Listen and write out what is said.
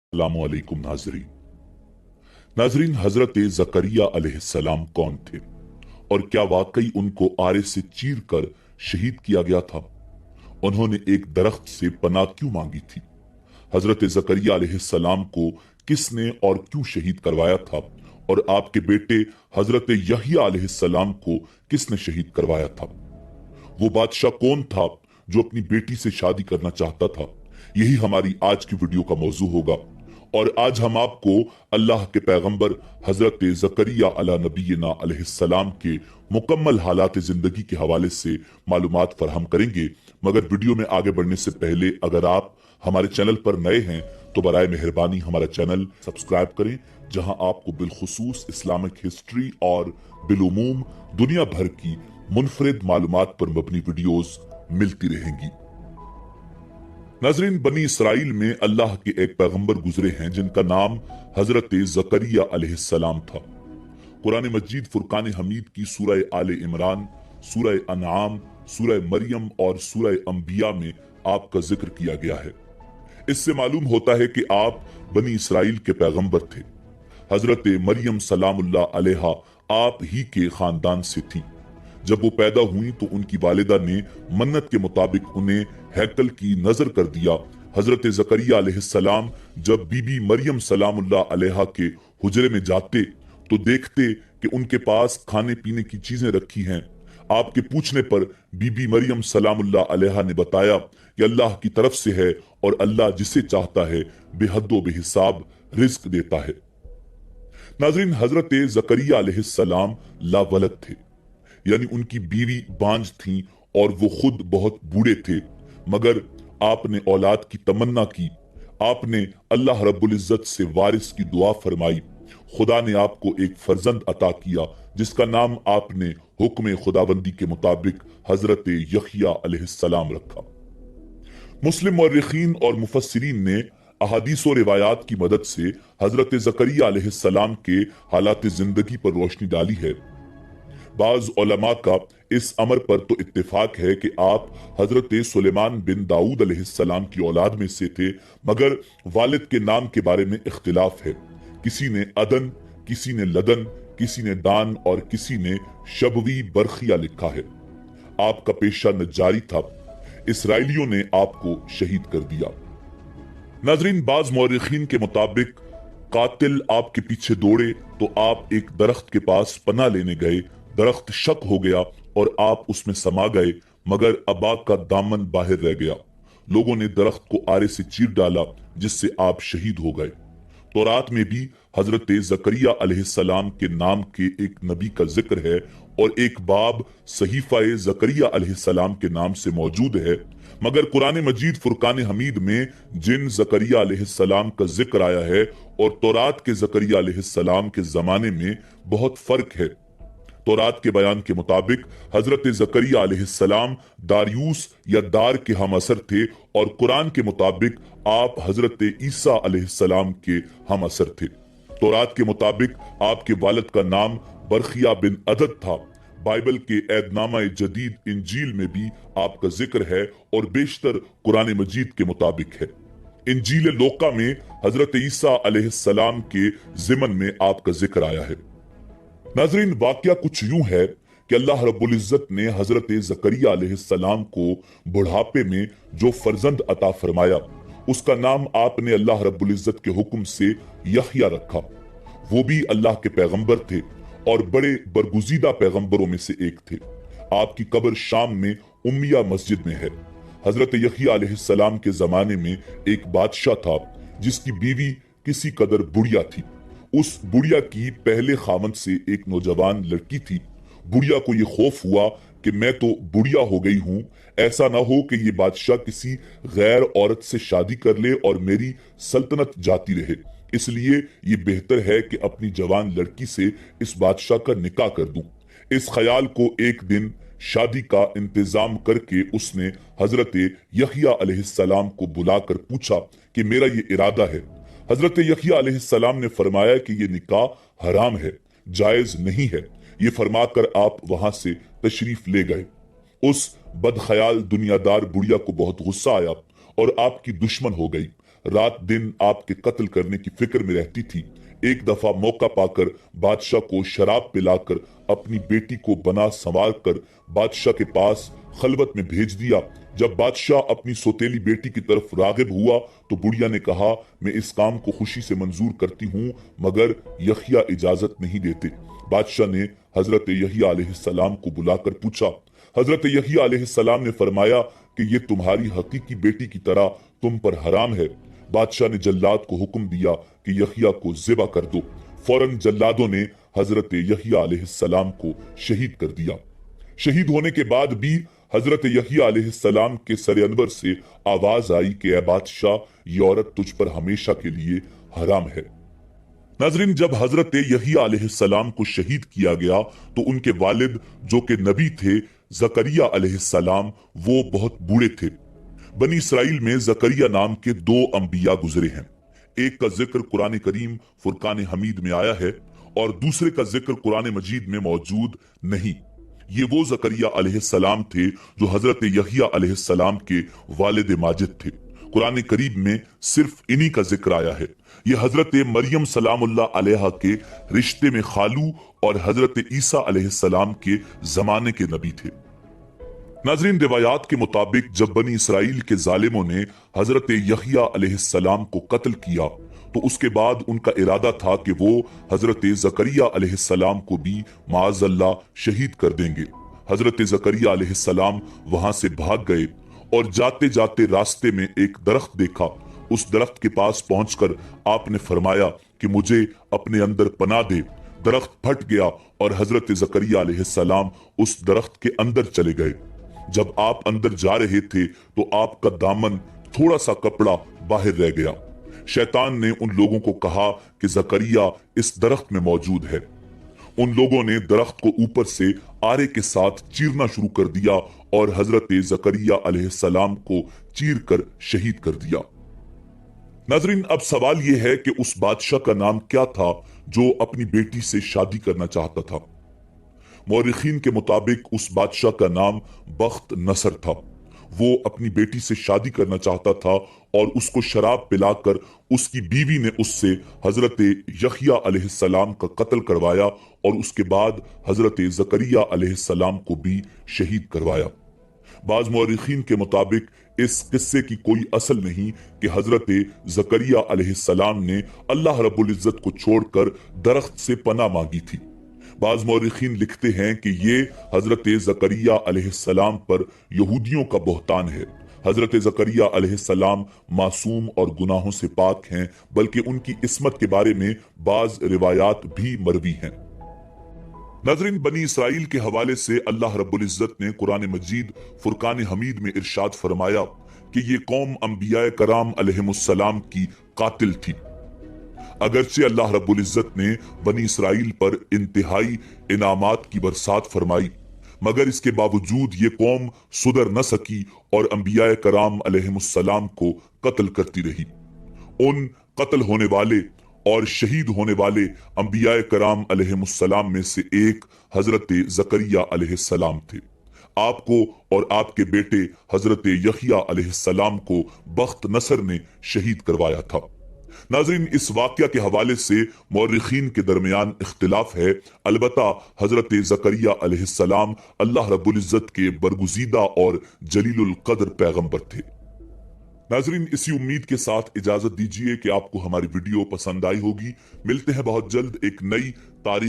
अस्सलामुअलैकुम नाजरीन हजरत ज़करिया अलैहिस्सलाम कौन थे और क्या वाकई उनको आरे से चीर कर शहीद किया गया था? उन्होंने एक दरख्त से पनाह क्यों मांगी थी? हजरत ज़करिया अलैहिस्सलाम को किसने और क्यों शहीद करवाया था? और आपके बेटे हजरत यहया अलैहिस्सलाम को किसने शहीद करवाया था? वो बादशाह कौन था जो अपनी बेटी से शादी करना चाहता था? यही हमारी आज की वीडियो का मौजू होगा। और आज हम आपको अल्लाह के पैगंबर हजरत ज़करिया अला नबीना अलैहिस्सलाम के मुकम्मल हालात जिंदगी के हवाले से मालूमात फराहम करेंगे। मगर वीडियो में आगे बढ़ने से पहले अगर आप हमारे चैनल पर नए हैं तो बराए मेहरबानी हमारा चैनल सब्सक्राइब करें, जहां आपको बिलखुसूस इस्लामिक हिस्ट्री और बिलुमूम दुनिया भर की मुनफरिद मालूमात पर मबनी वीडियोस मिलती रहेंगी। नाजरीन, बनी इसराइल में अल्लाह के एक पैगंबर गुजरे हैं जिनका नाम हजरत ज़करिया अलैहिस्सलाम था। कुरान मजीद फुरकान हमीद की सूरह आले इमरान, सूरह अनआम, सूरह मरियम और सूरह अंबिया में आपका जिक्र किया गया है। इससे मालूम होता है कि आप बनी इसराइल के पैगंबर थे। हजरत मरियम सलामुल्लाह अलैहा आप ही के खानदान से थी। जब वो पैदा हुई तो उनकी वालिदा ने मन्नत के मुताबिक उन्हें हैकल की नजर कर दिया। हजरत ज़करिया अलैहिस्सलाम जब बीबी मरियम सलामुल्लाह अलैहा के हुजरे में जाते तो देखते कि उनके पास खाने पीने की चीजें रखी हैं। आपके पूछने पर बीबी मरियम सलामुल्लाह अलैहा ने बताया कि अल्लाह की तरफ से है और अल्लाह जिसे चाहता है बेहद बेहिसाब रिज्क देता है। नाज़रीन, हजरत ज़करिया अलैहिस्सलाम लावलद थे, यानी उनकी बीवी बांझ थी और वो खुद बहुत बूढ़े थे। मगर आपने औलाद की तमन्ना की। आपने अल्लाह रब्बुल इज्जत से वारिस की दुआ फरमाई। खुदा ने आपको एक फर्जंद अता किया जिसका नाम आपने हुक्म खुदाबंदी के मुताबिक हजरत यहया अलैहिस्सलाम रखा। मुस्लिम मौर्रिखीन और मुफस्सिरीन ने अहादीस और रिवायात की मदद से हजरत ज़करिया अलैहिस्सलाम के हालात जिंदगी पर रोशनी डाली है। बाज उलमा का इस अमर पर तो इत्तेफाक है कि आप हजरत सुलेमान बिन दाऊद अलैहिस्सलाम की औलाद में से थे, मगर वालिद के नाम के बारे में इख्तिलाफ है। किसी ने अदन, किसी ने लदन, किसी ने दान और किसी ने शबवी बरखिया लिखा है। आपका पेशा नज्जारी था। इसराइलियों ने आपको शहीद कर दिया। नाजरीन, बाज मौरिखीन के मुताबिक कातिल आपके पीछे दौड़े तो आप एक दरख्त के पास पनाह लेने गए। दरख्त शक हो गया और आप उसमें समा गए, मगर अबा का दामन बाहर रह गया। लोगों ने दरख्त को आरे से चीर डाला जिससे आप शहीद हो गए। तौरात में भी हजरत ज़करिया अलैहिस्सलाम के नाम के एक नबी का जिक्र है और एक बाब सहीफा ज़करिया अलैहिस्सलाम के नाम से मौजूद है। मगर कुरान मजीद फुरकान हमीद में जिन ज़करिया अलैहिस्सलाम का जिक्र आया है और तौरात के ज़करिया अलैहिस्सलाम के जमाने में बहुत फर्क है। तौरात के बयान के मुताबिक हजरत ज़करिया अलैहिस्सलाम दारियूस या दार के हम असर थे और कुरान के मुताबिक आप हजरत ईसा अलैहिस्सलाम के हम असर थे। तौरात के मुताबिक आपके वालिद का नाम बरखिया बिन अदद था। बाइबल के ऐदनामा जदीद इंजील में भी आपका जिक्र है और बेशतर कुरान मजीद के मुताबिक है। इंजील लोका में हजरत ईसा अलैहिस्सलाम के जिमन में आपका जिक्र आया है। नाजरीन, वाकया कुछ यूं है कि अल्लाह रब्बुल इज्जत ने हजरत ज़करिया अलैहिस्सलाम को बुढ़ापे में जो फर्जंद अता फरमाया उसका नाम आपने अल्लाह रब्बुल इज्जत के हुक्म से यहया रखा। वो भी अल्लाह के पैगंबर थे और बड़े बरगुजीदा पैगंबरों में से एक थे। आपकी कब्र शाम में उम्मिया मस्जिद में है। हजरत यहया अलैहिस्सलाम के जमाने में एक बादशाह था जिसकी बीवी किसी कदर बुढ़िया थी। उस बुढ़िया की पहले खामन से एक नौजवान लड़की थी। बुढ़िया को ये खौफ हुआ कि मैं तो बुढ़िया हो गई हूं, ऐसा ना हो कि ये बादशाह किसी गैर औरत से शादी कर ले और मेरी सल्तनत जाती रहे। इसलिए ये बेहतर है कि अपनी जवान लड़की से इस बादशाह का निकाह कर दूं। इस ख्याल को एक दिन शादी का इंतजाम करके उसने हजरत यहया अलैहिस्सलाम को बुलाकर पूछा कि मेरा ये इरादा है। हजरत यहया अलैहिस्सलाम ने फरमाया कि ये निकाह हराम है, जायज नहीं है। ये फरमाकर आप वहां से तशरीफ ले गए। उस बदख्याल दुनियादार बुढ़िया को बहुत गुस्सा आया और आपकी दुश्मन हो गई। रात दिन आपके कत्ल करने की फिक्र में रहती थी। एक दफा मौका पाकर बादशाह को शराब पिलाकर अपनी बेटी को बना संवार कर बादशाह के पास खलवत में भेज दिया। जब बादशाह अपनी सौतेली बेटी की तरफ रागिब हुआ तो बुढ़िया ने कहा, मैं इस काम को खुशी से मंजूर करती हूँ, मगर यहिया इजाजत नहीं देते। बादशाह ने हजरत यहिया अलैहिस्सलाम को बुलाकर पूछा। हजरत यहिया अलैहिस्सलाम ने फरमाया कि ये तुम्हारी हकीकी बेटी की तरह तुम पर हराम है। बादशाह ने जल्लाद को हुक्म दिया कि यहिया को ज़िबा कर दो। फौरन जल्लादों ने हजरत यहिया अलैहिस्सलाम को शहीद कर दिया। शहीद होने के बाद भी हजरत यहिया अलैहिस्सलाम के सर अनवर से आवाज आई कि ए बादशाह, ये औरत तुझ पर हमेशा के लिए हराम है। नाजरीन, जब हजरत यहिया अलैहिस्सलाम को शहीद किया गया तो उनके वालिद जो कि नबी थे जकरिया अलैहिस्सलाम, वो बहुत बूढ़े थे। बनी इसराइल में जकरिया नाम के 2 अंबिया गुजरे हैं। एक का जिक्र कुरान करीम फुरकान हमीद में आया है और दूसरे का जिक्र कुरान मजीद में मौजूद नहीं। ये वो जकरिया अलैहिस्सलाम थे जो हजरत यहिया अलैहिस्सलाम के वालिद माजिद थे। कुरान करीम में सिर्फ इन्हीं का जिक्र आया है। ये हजरत मरियम सलामुल्लाह अलैहा के रिश्ते में खालू और हजरत ईसा अलैहिस्सलाम के जमाने के नबी थे। नाजरीन, रिवायात के मुताबिक जब बनी इसराइल के जालिमों ने हजरत यहिया अलैहिस्सलाम को कत्ल किया तो उसके बाद उनका इरादा था कि वो हजरत जकरिया अलैहिस्सलाम को भी माअज़ल्लाह शहीद कर देंगे। हजरत जकरिया अलैहिस्सलाम वहां से भाग गए और जाते जाते रास्ते में एक दरख्त देखा। उस दरख्त के पास पहुंचकर आपने फरमाया कि मुझे अपने अंदर पनाह दे। दरख्त फट गया और हजरत जकरिया अलैहिस्सलाम उस दरख्त के अंदर चले गए। जब आप अंदर जा रहे थे तो आपका दामन, थोड़ा सा कपड़ा बाहर रह गया। शैतान ने उन लोगों को कहा कि जकरिया इस दरख्त में मौजूद है। उन लोगों ने दरख्त को ऊपर से आरे के साथ चीरना शुरू कर दिया और हजरत जकरिया अलैहिस्सलाम को चीर कर शहीद कर दिया। नाजरीन, अब सवाल यह है कि उस बादशाह का नाम क्या था जो अपनी बेटी से शादी करना चाहता था। मौरिखीन के मुताबिक उस बादशाह का नाम बख्त नसर था। वो अपनी बेटी से शादी करना चाहता था और उसको शराब पिलाकर उसकी बीवी ने उससे हजरत यहिया अलैहिस्सलाम का कत्ल करवाया और उसके बाद हजरत जकरिया अलैहिस्सलाम को भी शहीद करवाया। बाज मौरिखीन के मुताबिक इस किस्से की कोई असल नहीं कि हजरत जकरिया अलैहिस्सलाम ने अल्लाह रब्बुल इज्जत को छोड़कर दरख्त से पनाह मांगी थी। बाज मौरिखीन लिखते हैं कि ये हजरत जकरिया अलैहिस्सलाम पर यहूदियों का बहतान है। हजरत जकरिया अलैहिस्सलाम मासूम और गुनाहों से पाक हैं, बल्कि उनकी इस्मत के बारे में बाज रिवायात भी मरवी हैं। नाज़रीन, बनी इसराइल के हवाले से अल्लाह रब्बुल इज्जत ने कुरान मजीद फुरकान हमीद में इरशाद फरमाया कि ये कौम अंबिया कराम अलैहिमुस्सलाम की कातिल थी। अगरचे अल्लाह रब्बुल इज्जत ने बनी इसराइल पर इंतहाई इनामात की बरसात फरमाई, मगर इसके बावजूद ये कौम सुधर न सकी और अंबिया कराम अलैहिमुस्सलाम को कत्ल करती रही। उन कत्ल होने वाले और शहीद होने वाले अंबिया कराम अलैहिमुस्सलाम में से एक हजरत जकरिया अलैहिस्सलाम थे। आपको और आपके बेटे हजरत यहिया अलैहिस्सलाम को बख्त नसर ने शहीद करवाया था। नाज़रीन, इस वाक़या के हवाले से मौरिखीन के दरमियान इख्तिलाफ है। अलबत्ता हजरत जकरिया अलैहिस्सलाम अल्लाह रब्बुल इज्जत के बरगुज़ीदा और जलीलुल क़द्र पैगंबर थे। नाज़रीन, इसी उम्मीद के साथ इजाजत दीजिए कि आपको हमारी वीडियो पसंद आई होगी। मिलते हैं बहुत जल्द एक नई तारीख